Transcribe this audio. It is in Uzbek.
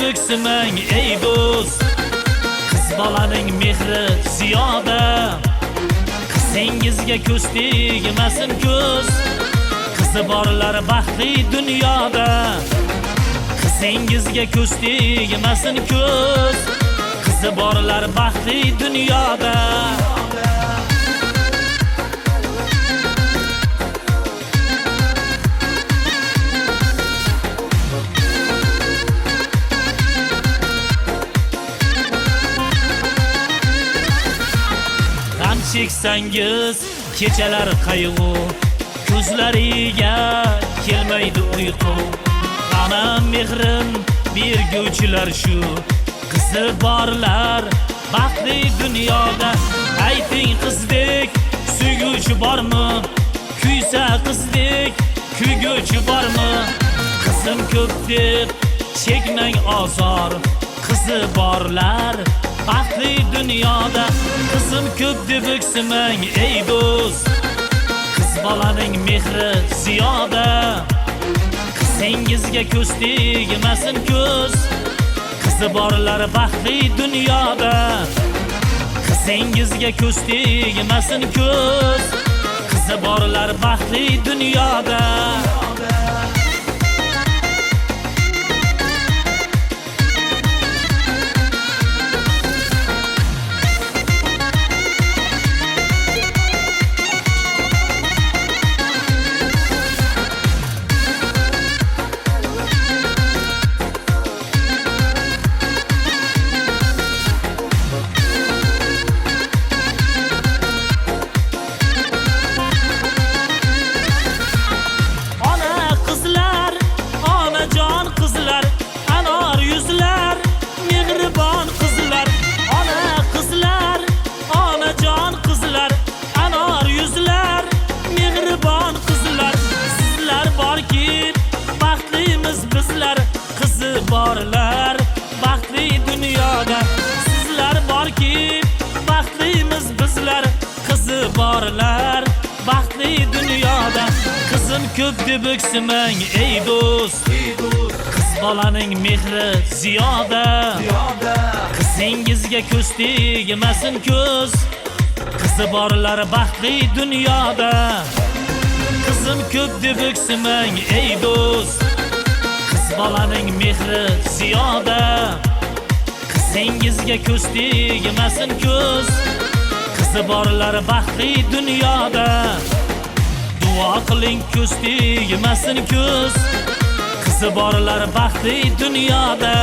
bo'ksimang ey do'st. Qiz bolaning mehri ziyoda, qizingizga ko'z tegmasin ko'z. Qizi borlar baxtli dunyoda, qizingizga ko'z tegmasin ko'z. Qizi borlar baxtli dunyoda. Çeksangiz kechalar qayg'u, ko'zlariga kelmaydi uyqu. Ana mehrin berguvchilar shu, qizi borlar baxtli dunyoda. Ayting qizdek suyguvchi bormi? Kuysa qizdek kuyguvchi bormi? Qizim ko'p deb chekmang ozor, qizi borlar baxtli dunyoda. Qizim ko'p deb o'ksimang ey do'st. Qiz bolaning mehri ziyoda, qizingizga ko'z tegmasin ko'z. Qizi borlar baxtli dunyoda, qizingizga ko'z tegmasin ko'z. Qizi borlar baxtli dunyoda. Borlar baxtli dunyoda. Sizlar borki baxtlimiz bizlar, qizi borlar baxtli dunyoda. Qizim ko'p deb o'ksimang ey do'st. Qiz bolaning mehri ziyoda, qizingizga ko'z tegmasin ko'z. Qizi borlar baxtli dunyoda. Qizim ko'p deb o'ksimang ey do'st. Qiz bolaning mehri ziyoda, qizingizga ko'z tegmasin ko'z. Qizi borlar baxtli dunyoda. Duo qiling ko'z tegmasin ko'z. Qizi borlar baxtli dunyoda.